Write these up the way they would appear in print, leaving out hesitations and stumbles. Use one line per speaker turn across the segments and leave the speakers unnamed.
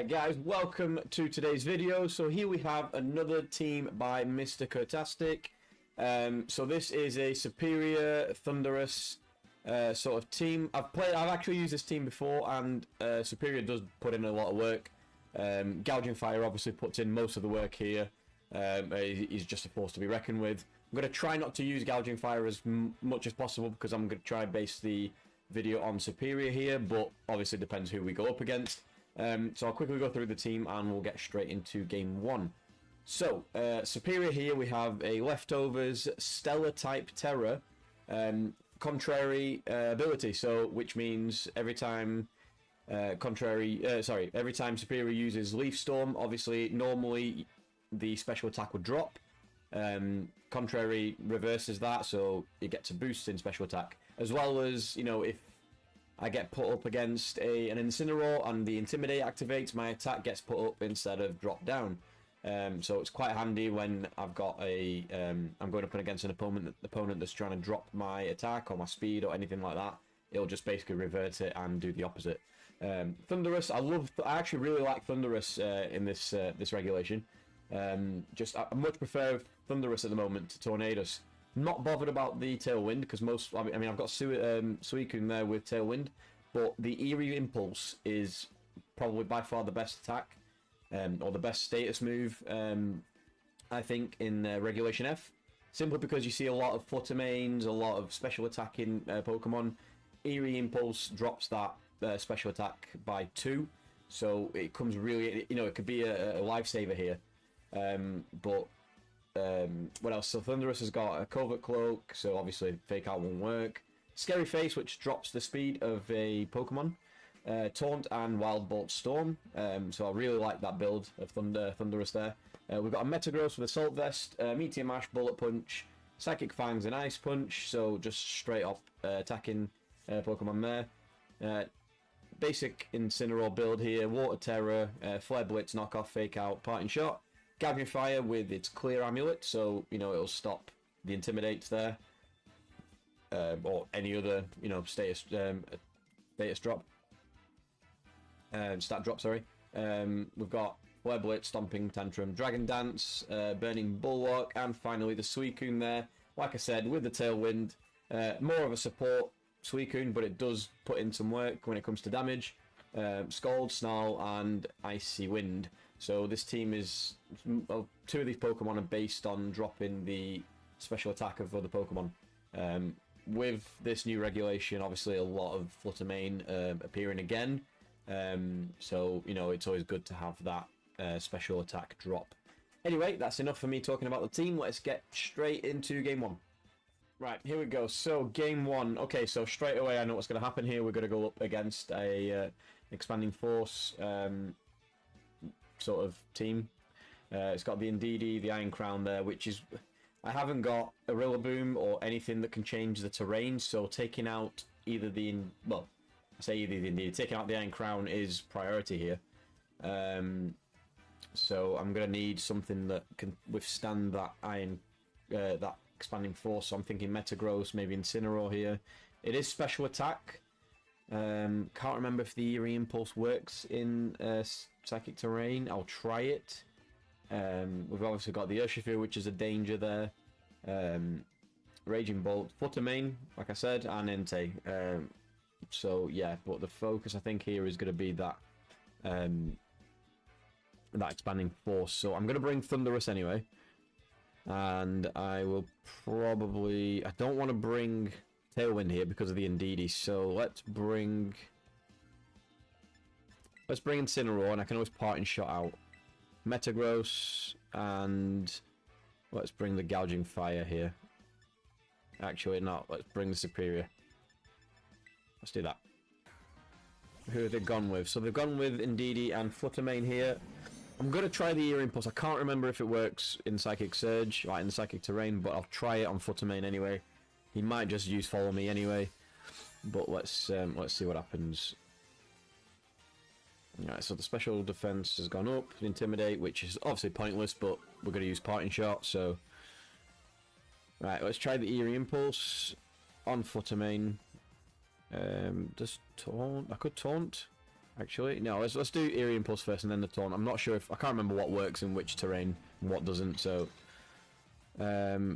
Alright guys, welcome to today's video. So here we have another team by MrCurtastic. So this is a Serperior Thundurus sort of team. I've actually used this team before, and Serperior does put in a lot of work. Gouging Fire obviously puts in most of the work here. He's just a force to be reckoned with. I'm going to try not to use Gouging Fire as much as possible because I'm going to try and base the video on Serperior here, but obviously it depends who we go up against. So I'll quickly go through the team and we'll get straight into game one. So, Serperior here, we have a Leftovers Stellar type Tera, contrary ability, so which means every time every time Serperior uses Leaf Storm, obviously normally the special attack would drop. Contrary reverses that, so it gets a boost in special attack, as well as, you know, if I get put up against an Incineroar and the Intimidate activates, my attack gets put up instead of dropped down. So it's quite handy when I've got I'm going up against an opponent that's trying to drop my attack or my speed or anything like that. It'll just basically revert it and do the opposite. Thundurus, I actually really like Thundurus in this regulation. I much prefer Thundurus at the moment to Tornadus. Not bothered about the Tailwind because I've got Suicune there with Tailwind, but the Eerie Impulse is probably by far the best attack, or the best status move, I think, in Regulation F. Simply because you see a lot of Flutter Mains, a lot of special attacking Pokemon. Eerie Impulse drops that special attack by 2, so it comes really, you know, it could be a lifesaver here. What else? So Thundurus has got a Covert Cloak, so obviously Fake Out won't work. Scary Face, which drops the speed of a Pokemon. Taunt and Wildbolt Storm. So I really like that build of Thundurus there. We've got a Metagross with Assault Vest, Meteor Mash, Bullet Punch, Psychic Fangs and Ice Punch, so just straight up attacking Pokemon there. Basic Incineroar build here, Water Terror, Flare Blitz, Knockoff, Fake Out, Parting Shot. Gouging Fire with its Clear Amulet, so, you know, it'll stop the Intimidates there. Or any other, you know, status drop. Stat drop, sorry. We've got Flare Blitz, Stomping Tantrum, Dragon Dance, Burning Bulwark, and finally the Suicune there. Like I said, with the Tailwind, more of a support Suicune, but it does put in some work when it comes to damage. Scald, Snarl, and Icy Wind. So this team is, well, 2 of these Pokemon are based on dropping the special attack of other Pokemon. With this new regulation, obviously a lot of Flutter Mane appearing again. So, you know, it's always good to have that special attack drop. Anyway, that's enough for me talking about the team. Let's get straight into game 1. Right, here we go. So, game 1. Okay, so straight away I know what's going to happen here. We're going to go up against a Expanding Force sort of team. It's got the Indeedee, the Iron Crown there, which is... I haven't got a Rillaboom or anything that can change the terrain, so taking out either the... Well, I say either the Indeedee. Taking out the Iron Crown is priority here. So I'm going to need something that can withstand that that Expanding Force. So I'm thinking Metagross, maybe Incineroar here. It is special attack. Can't remember if the Eerie Impulse works in Psychic Terrain. I'll try it. We've obviously got the Urshifu, which is a danger there. Raging Bolt, Flutter Mane, like I said, and Entei. So yeah, but the focus I think here is going to be that that Expanding Force. So I'm going to bring Thundurus anyway, and I will probably... I don't want to bring Tailwind here because of the Indeedee, so let's bring Incineroar, and I can always Parting Shot out. Metagross, and let's bring the Gouging Fire here. Actually, not. Let's bring the Serperior. Let's do that. Who have they gone with? So they've gone with Indeedee and Flutter Mane here. I'm going to try the Eerie Impulse. I can't remember if it works in Psychic Surge, like in the Psychic Terrain, but I'll try it on Flutter Mane anyway. He might just use Follow Me anyway, but let's see what happens. Alright, so the special defense has gone up, Intimidate, which is obviously pointless, but we're going to use Parting Shot, so... Right, let's try the Eerie Impulse on Flutter Mane. Does Taunt? I could Taunt. Actually, no. Let's do Eerie Impulse first and then the Taunt. I'm not sure if I can't remember what works in which terrain and what doesn't. So,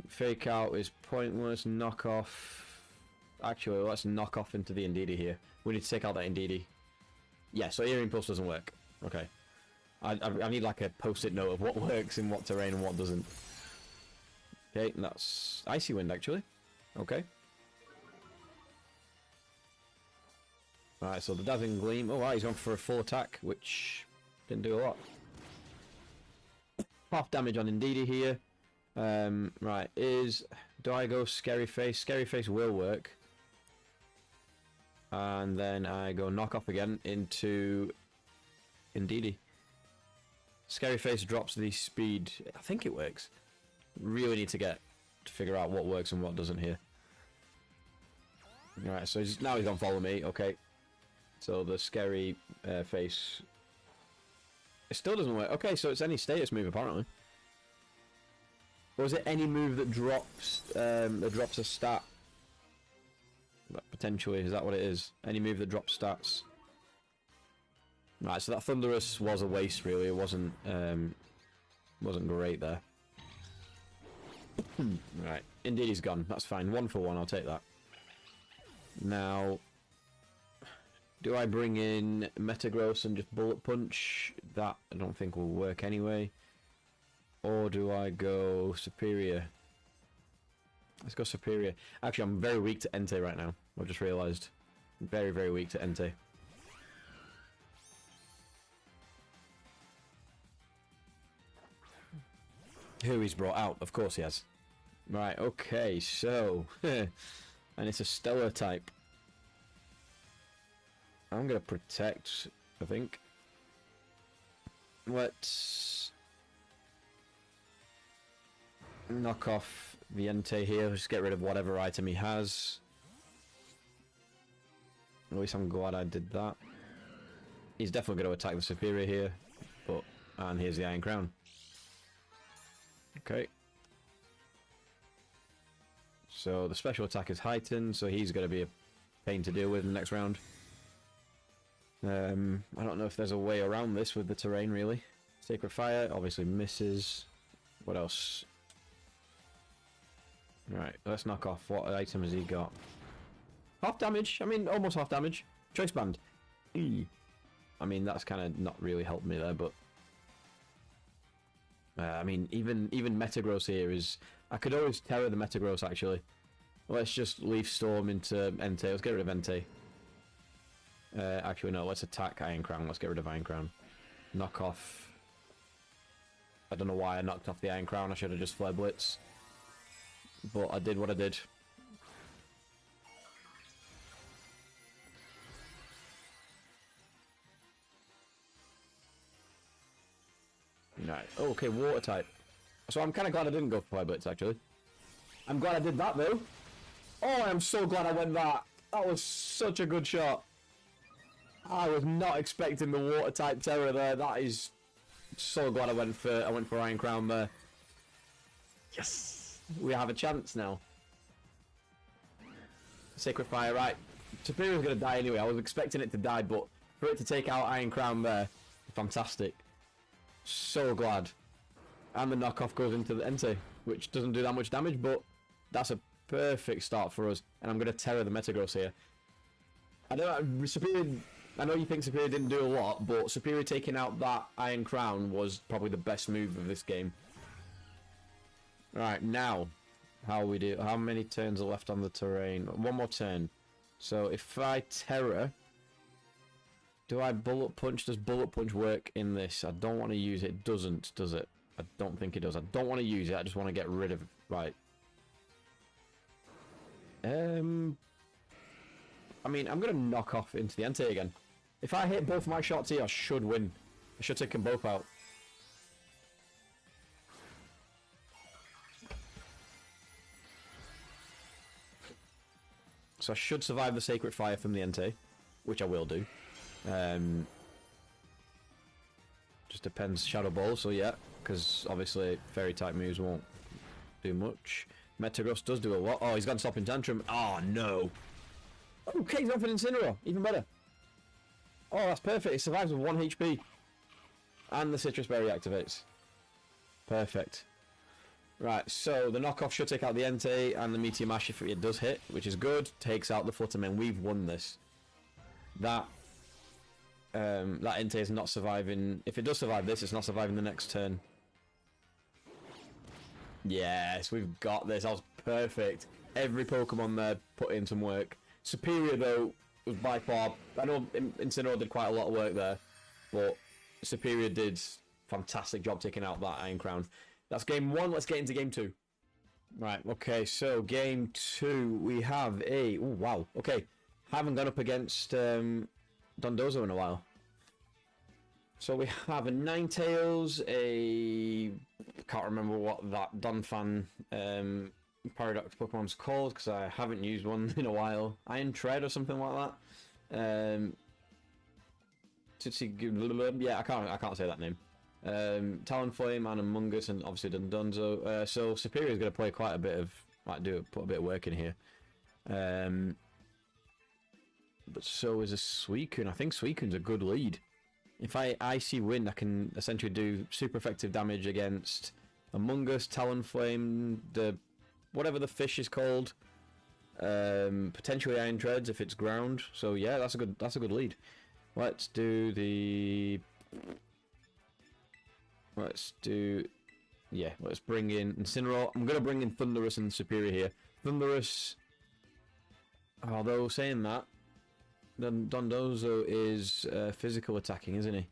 Fake Out is pointless. Knock off. Actually, let's knock off into the Indeedee here. We need to take out that Indeedee. Yeah. So Eerie Impulse doesn't work. Okay. I need like a post-it note of what works in what terrain and what doesn't. Okay, and that's Icy Wind actually. Okay. Alright, so the Dazzling Gleam. Oh, wow, he's gone for a full attack, which didn't do a lot. Half damage on Indeedee here. Right, do I go Scary Face? Scary Face will work. And then I go Knock Off again into Indeedee. Scary Face drops the speed. I think it works. Really need to figure out what works and what doesn't here. Alright, so now he's gonna follow me. Okay. So the Scary Face. It still doesn't work. Okay, so it's any status move apparently. Or is it any move that drops a stat? Potentially, is that what it is? Any move that drops stats. Right, so that Thundurus was a waste really. It wasn't great there. Right, Indeedee's gone. That's fine. 1 for 1. I'll take that. Now, do I bring in Metagross and just Bullet Punch? That I don't think will work anyway. Or do I go Serperior? Let's go Serperior. Actually, I'm very weak to Entei right now. I've just realised. Very, very weak to Entei. Who he's brought out? Of course he has. Right, okay, so... and it's a Stellar type. I'm going to Protect, I think. Let's... knock off the Entei here. Just get rid of whatever item he has. At least I'm glad I did that. He's definitely going to attack the Serperior here. But... and here's the Iron Crown. Okay. So the special attack is heightened, so he's going to be a pain to deal with in the next round. I don't know if there's a way around this with the terrain, really. Sacred Fire obviously misses. What else? Right, let's knock off. What item has he got? Half damage. I mean, almost half damage. Choice Band. I mean, that's kind of not really helped me there, but... I mean, even Metagross here is... I could always Tera the Metagross, actually. Let's just Leaf Storm into Entei. Let's get rid of Entei. Actually, no. Let's attack Iron Crown. Let's get rid of Iron Crown. Knock off... I don't know why I knocked off the Iron Crown. I should have just Flare Blitz. But I did what I did. Right. Okay, Water type. So I'm kind of glad I didn't go for Fire Blitz, actually. I'm glad I did that, though. Oh, I'm so glad I went that. That was such a good shot. I was not expecting the Water type Tera there. That is... so glad I went for Iron Crown there. Yes! We have a chance now. Sacred Fire, right. Serperior's going to die anyway. I was expecting it to die, but for it to take out Iron Crown there, fantastic. So glad. And the knockoff goes into the Entei, which doesn't do that much damage, but that's a perfect start for us. And I'm going to Tera the Metagross here. I don't know, Serperior... I know you think Serperior didn't do a lot, but Serperior taking out that Iron Crown was probably the best move of this game. Right, now, how we do? How many turns are left on the terrain? One more turn. So if I Tera, do I Bullet Punch? Does Bullet Punch work in this? I don't want to use it. Doesn't, does it? I don't think it does. I don't want to use it. I just want to get rid of it. Right. I mean, I'm going to knock off into the Entei again. If I hit both my shots here, I should win. I should take them both out. So I should survive the Sacred Fire from the Entei, which I will do. Just depends. Shadow Ball, so yeah, because obviously Fairy type moves won't do much. Metagross does do a lot. Oh, he's got Stomping Tantrum. Oh no. Okay, he's gone for an Incineroar. Even better. Oh, that's perfect. It survives with 1 HP. And the Sitrus Berry activates. Perfect. Right, so the knockoff should take out the Entei and the Meteor Mash if it does hit, which is good. Takes out the Flutterman. We've won this. That Entei is not surviving. If it does survive this, it's not surviving the next turn. Yes, we've got this. That was perfect. Every Pokemon there put in some work. Serperior, though, was by far... I know Incineroar did quite a lot of work there, but Serperior did fantastic job taking out that Iron Crown. That's game 1. Let's get into game 2. Right, okay, so game 2, we have a... Oh, wow. Okay, haven't gone up against Dondozo in a while. So we have a Ninetales, a... can't remember what that Donphan Paradox Pokemon's called, because I haven't used one in a while. Iron Tread or something like that. Yeah, I can't say that name. Talonflame and Among Us, and obviously Dondozo. So Serperior is going to play quite a bit of, put a bit of work in here. But so is a Suicune. I think Suicune's a good lead. If I Icy Wind, I can essentially do super effective damage against Among Us, Talonflame, whatever the fish is called. Potentially Iron Treads if it's ground. So yeah, that's a good lead. Let's bring in Incineroar. I'm gonna bring in Thundurus and Serperior here. Thundurus, although saying that, then Dondozo is physical attacking, isn't he?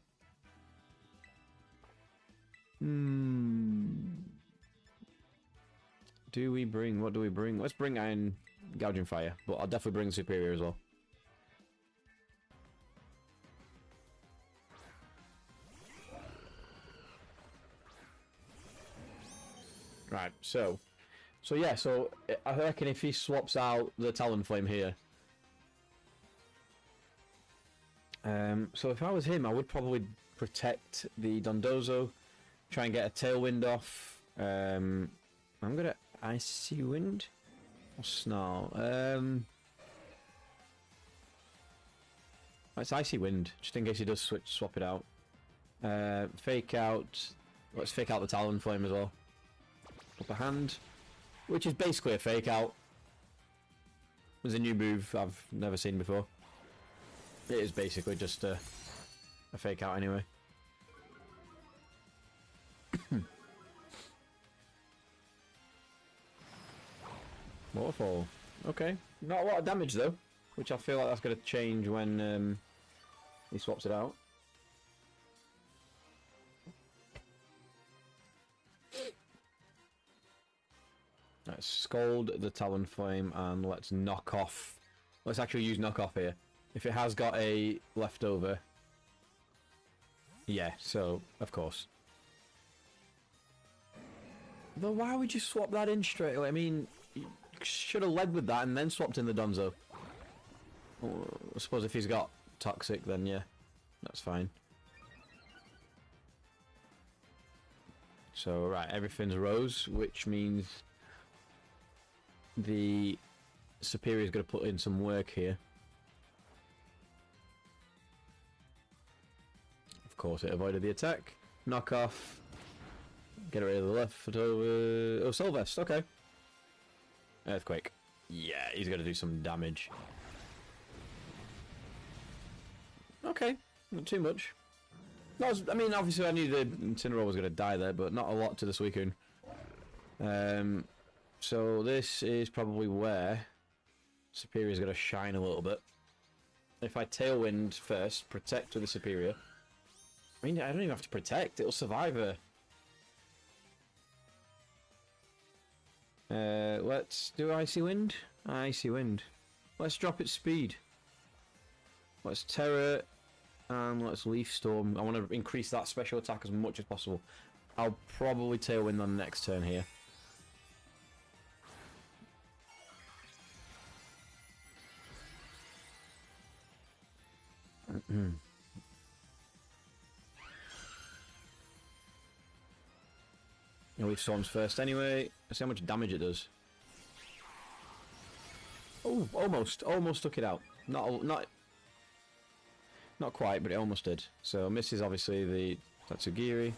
What do we bring? Let's bring Iron Gouging Fire, but I'll definitely bring Serperior as well. Right, so I reckon if he swaps out the Talonflame here, so if I was him, I would probably protect the Dondozo, try and get a Tailwind off. I'm gonna Icy Wind or Snarl. It's Icy Wind, just in case he does swap it out. Fake out. Let's fake out the Talonflame as well. Upper hand, which is basically a fake out. It's a new move I've never seen before. It is basically just a fake out anyway. Waterfall. Okay. Not a lot of damage though, which I feel like that's going to change when he swaps it out. Let's Scald the Talonflame and let's knock off. Let's actually use knock off here. If it has got a leftover. Yeah, so, of course. Though why would you swap that in straight away? I mean, you should have led with that and then swapped in the Donzo. I suppose if he's got Toxic, then yeah, that's fine. So, right, everything's Rose, which means the Serperior is going to put in some work here. Of course, it avoided the attack. Knock off. Get rid of the leftover. Oh, Sylvest. Okay. Earthquake. Yeah, he's going to do some damage. Okay, not too much. I mean, obviously, I knew the Incineroar was going to die there, but not a lot to the Suicune. So this is probably where Serperior is going to shine a little bit. If I Tailwind first, protect with the Serperior. I mean, I don't even have to protect. It'll survive her. Let's do Icy Wind. Icy Wind. Let's drop its speed. Let's Terra and let's Leaf Storm. I want to increase that special attack as much as possible. I'll probably Tailwind on the next turn here. Leaf Storms first anyway. Let's see how much damage it does. Oh, almost took it out. Not. Not quite, but it almost did. So misses obviously the Tatsugiri.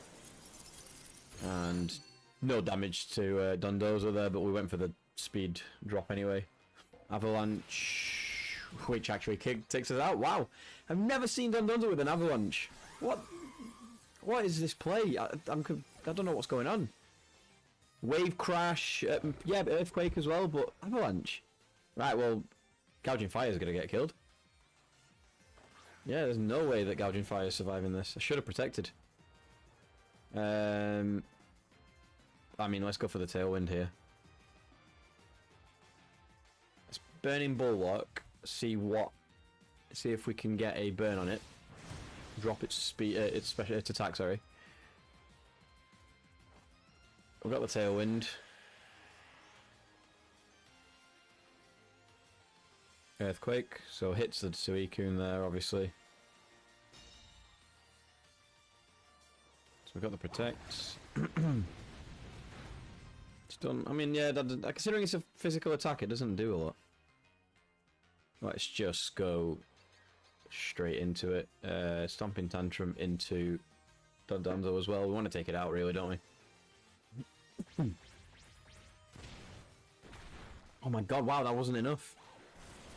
And no damage to Dondozo there, but we went for the speed drop anyway. Avalanche, which actually takes us out. Wow, I've never seen Dondozo with an avalanche. What is this play? I don't know what's going on. Wave crash, yeah, earthquake as well, but avalanche. Right, well, Gouging Fire is going to get killed. Yeah, there's no way that Gouging Fire is surviving this. I should have protected. I mean, let's go for the Tailwind here. Let's Burning Bulwark. See if we can get a burn on it. Drop its speed, its attack. Sorry. We've got the Tailwind. Earthquake, so hits the Suicune there, obviously. So we've got the Protect. It's done. I mean, yeah, considering it's a physical attack, it doesn't do a lot. Let's just go straight into it. Stomping Tantrum into Dondozo as well. We want to take it out, really, don't we? Oh my god, wow, that wasn't enough.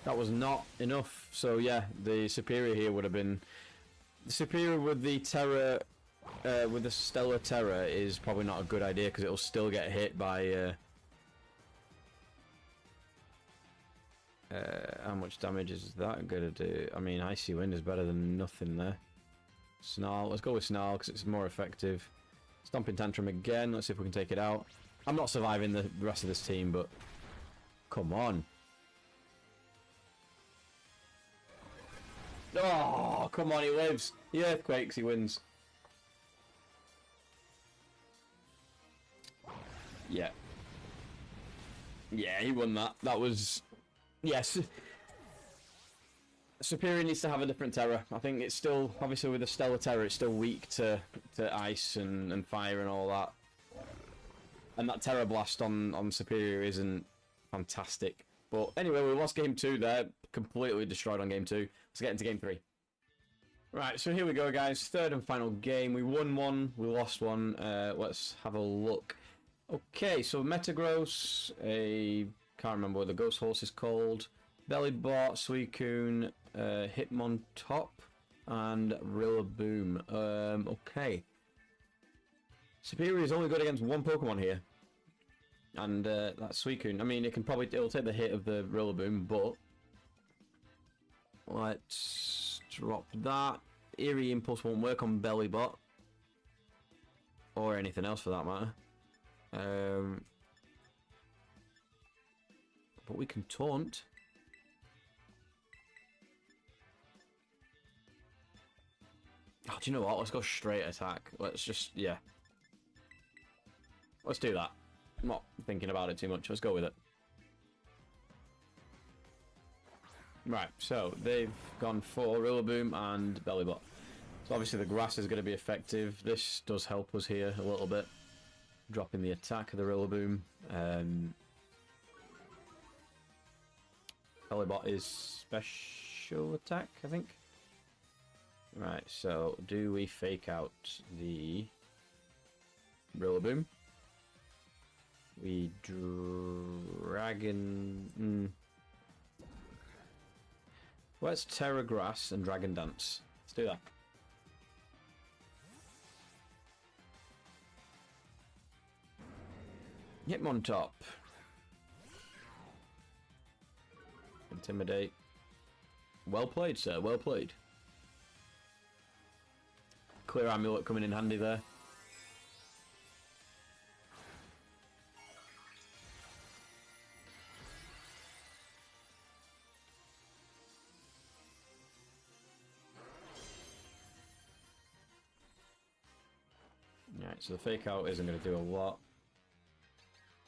That was not enough. So yeah, the Serperior here would have been... The Serperior with the Tera... with the Stellar Tera is probably not a good idea because it'll still get hit by... how much damage is that going to do? I mean, Icy Wind is better than nothing there. Snarl. Let's go with Snarl because it's more effective. Stomping Tantrum again. Let's see if we can take it out. I'm not surviving the rest of this team, but... Come on. Oh, come on, he lives. He earthquakes, he wins. Yeah. Yeah, he won that. That was... Yes. Serperior needs to have a different Terra. I think it's still, obviously with the Stellar Terra, it's still weak to ice and fire and all that. And that Tera Blast on Serperior isn't fantastic. But anyway, we lost game 2 there. Completely destroyed on game 2. Let's get into game 3. Right, so here we go, guys. Third and final game. We won one, we lost one. Let's have a look. Okay, so Metagross, can't remember what the Ghost Horse is called. Bellybot, Suicune, Hitmontop, and Rillaboom. Okay. Serperior is only good against one Pokemon here. And that's Suicune. I mean, it'll take the hit of the Rillaboom, but let's drop that. Eerie Impulse won't work on Bellybot. Or anything else for that matter. But we can Taunt. Oh, do you know what? Let's go straight attack. Let's just, yeah. Let's do that. I'm not thinking about it too much. Let's go with it. Right, so they've gone for Rillaboom and Bellybot. So obviously the grass is going to be effective. This does help us here a little bit. Dropping the attack of the Rillaboom. Bellybot is special attack, I think. Right, so do we fake out the Rillaboom? We Dragon... Let's Terra Grass and Dragon Dance. Let's do that. Hitmontop. Intimidate. Well played, sir. Well played. Clear Amulet coming in handy there. Right, so the fake out isn't going to do a lot.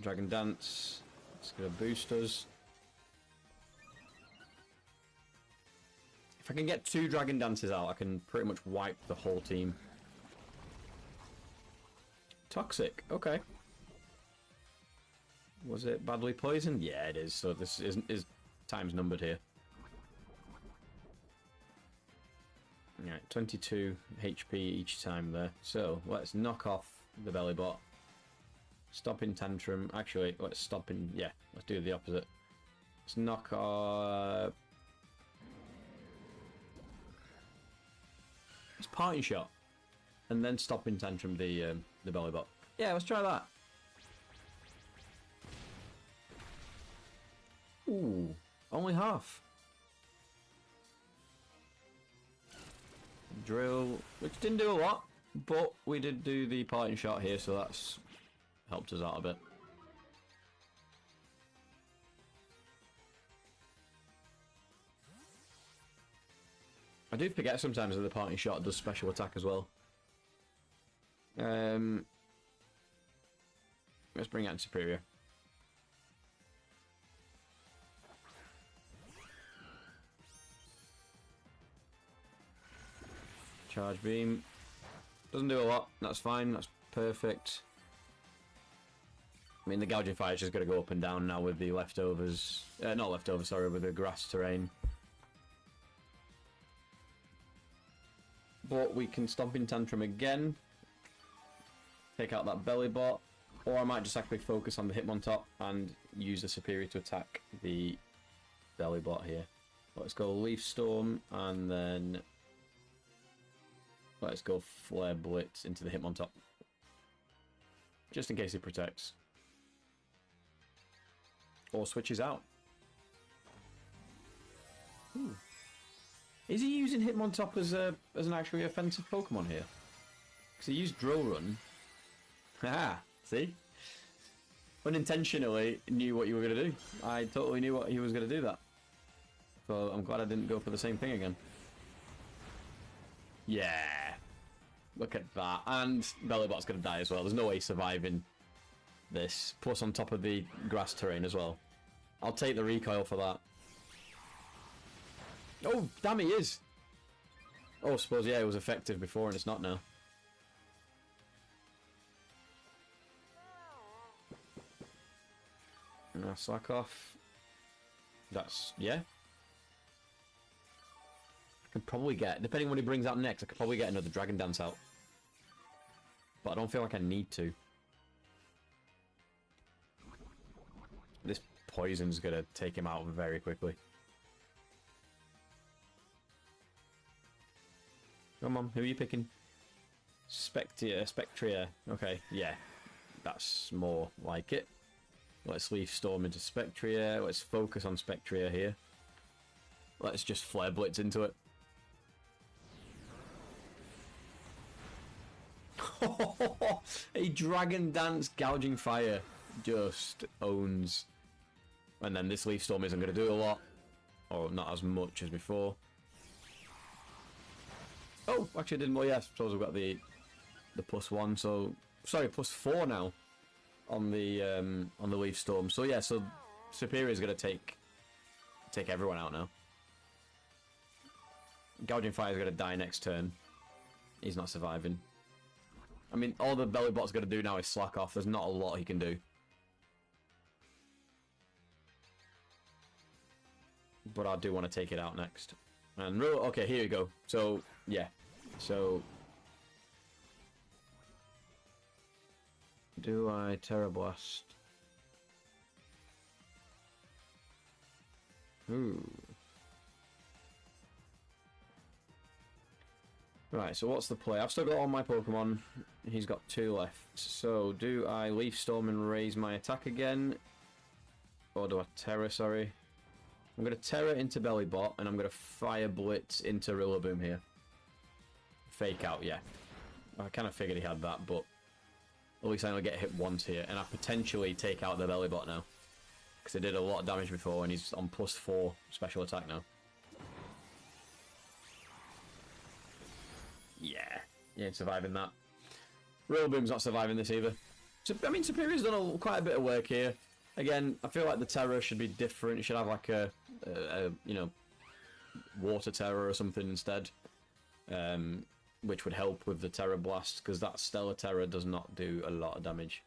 Dragon Dance. It's going to boost us. If I can get 2 Dragon Dances out, I can pretty much wipe the whole team. Toxic, okay. Was it badly poisoned? Yeah, it is. So this is time's numbered here. Right, 22 HP each time there. So let's knock off the belly bot. Stomping Tantrum. Actually, let's stop in. Yeah, let's do the opposite. Let's knock off. It's Parting Shot, and then Stomping Tantrum the belly bot. Yeah, let's try that. Ooh, only half. Drill, which didn't do a lot, but we did do the Parting Shot here, so that's helped us out a bit. I do forget sometimes that the Parting Shot does special attack as well. Let's bring out Serperior. Charge Beam. Doesn't do a lot. That's fine. That's perfect. I mean, the Gouging Fire is just going to go up and down now with the leftovers. Not leftovers, sorry, with the grass terrain. But we can Stomping Tantrum again. Take out that belly bot. Or I might just actually focus on the Hitmontop and use the Serperior to attack the belly bot here. Let's go Leaf Storm and then let's go Flare Blitz into the Hitmontop. Just in case it protects. Or switches out. Ooh. Is he using Hitmontop as an actually offensive Pokemon here? Because he used Drill Run. Haha, see? Unintentionally knew what you were going to do. I totally knew what he was going to do that. So I'm glad I didn't go for the same thing again. Yeah. Look at that. And Bellybot's going to die as well. There's no way surviving this. Plus on top of the grass terrain as well. I'll take the recoil for that. Oh, damn, he is. Oh, I suppose, yeah, it was effective before and it's not now. Now slack off. That's, yeah. I can probably get, depending on what he brings out next, I could probably get another Dragon Dance out. But I don't feel like I need to. This poison's gonna take him out very quickly. Come on, who are you picking? Spectria. Okay, yeah. That's more like it. Let's Leaf Storm into Spectria. Let's focus on Spectria here. Let's just Flare Blitz into it. A Dragon Dance Gouging Fire just owns. And then this Leaf Storm isn't going to do a lot. Or not as much as before. Oh, actually didn't. Well, yeah, I suppose we've got the +1. So sorry, +4 now on the Leaf Storm. So yeah, so Serperior is going to take everyone out now. Gouging Fire is going to die next turn. He's not surviving. I mean, all the Bellybot's going to do now is slack off. There's not a lot he can do. But I do want to take it out next. And okay, here we go. So yeah, so do I Tera Blast? Ooh. Right, so what's the play? I've still got all my Pokemon. He's got 2 left. So do I Leaf Storm and raise my attack again? Or do I Terra, sorry? I'm going to Terra into Bellybot, and I'm going to Fire Blitz into Rillaboom here. Fake out, yeah. I kind of figured he had that, but at least I only get hit once here, and I potentially take out the Bellybot now. Because it did a lot of damage before, and he's on +4 special attack now. Yeah, he ain't surviving that. Rillaboom's not surviving this either. So, I mean, Serperior's done quite a bit of work here. Again, I feel like the Terror should be different. It should have like a you know, Water Terror or something instead. Which would help with the Tera Blast, because that Stellar Terror does not do a lot of damage.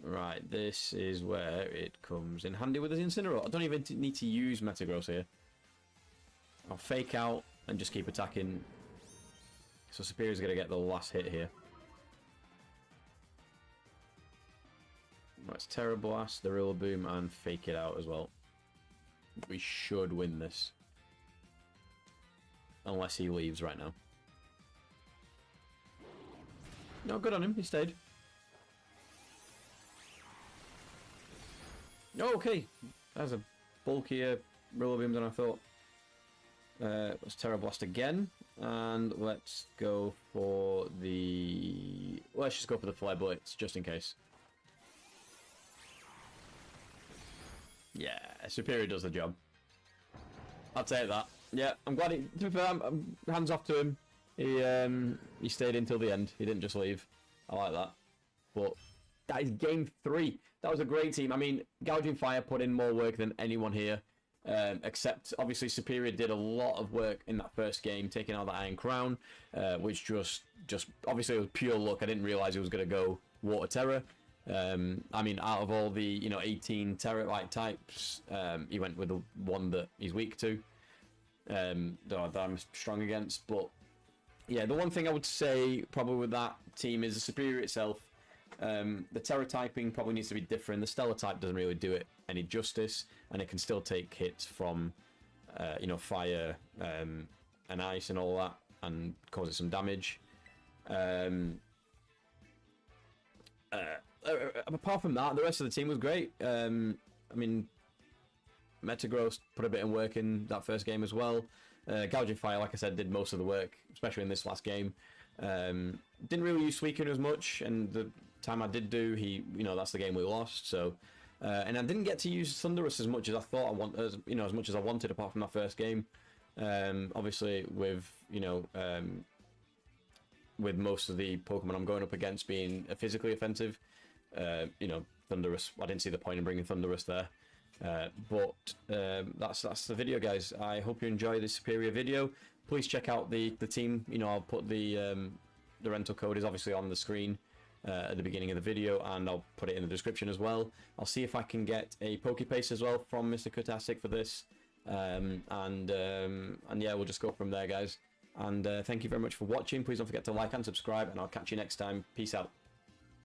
Right, this is where it comes in handy with his Incineroar. I don't even need to use Metagross here. I'll Fake out and just keep attacking So Serperior's going to get the last hit here. Let's Tera Blast, the Rillaboom, and Fake It Out as well. We should win this. Unless he leaves right now. No, good on him. He stayed. Oh, okay. That's a bulkier Rillaboom than I thought. Let's Tera Blast again. And let's go for the... Let's just go for the Flare Blitz, just in case. Yeah, Serperior does the job. I'll take that. Yeah, I'm glad he... To be fair, I'm hands off to him. He stayed until the end. He didn't just leave. I like that. But that is game 3. That was a great team. I mean, Gouging Fire put in more work than anyone here. Except, obviously, Serperior did a lot of work in that first game, taking out the Iron Crown, which just obviously it was pure luck. I didn't realise it was going to go Water Terror. I mean, out of all the 18 Terra-like types, he went with the one that he's weak to, that I'm strong against. But yeah, the one thing I would say probably with that team is the Serperior itself. The Terra typing probably needs to be different. The Stellar type doesn't really do it any justice, and it can still take hits from fire and ice and all that, and cause it some damage. Apart from that, the rest of the team was great. I mean, Metagross put a bit of work in that first game as well. Gouging Fire, like I said, did most of the work, especially in this last game. Didn't really use Suicune as much, and the time I did do, that's the game we lost. So, and I didn't get to use Thundurus as much as I thought I want, as much as I wanted, apart from that first game. Obviously, with most of the Pokemon I'm going up against being physically offensive, Thundurus, I didn't see the point in bringing Thundurus there. But that's the video, guys. I hope you enjoy this Serperior video. Please check out the team. I'll put the rental code is obviously on the screen at the beginning of the video, and I'll put it in the description as well. I'll see if I can get a Pokepace as well from MrCurtastic for this, and yeah, we'll just go from there, guys. And thank you very much for watching. Please don't forget to like and subscribe, and I'll catch you next time. Peace out.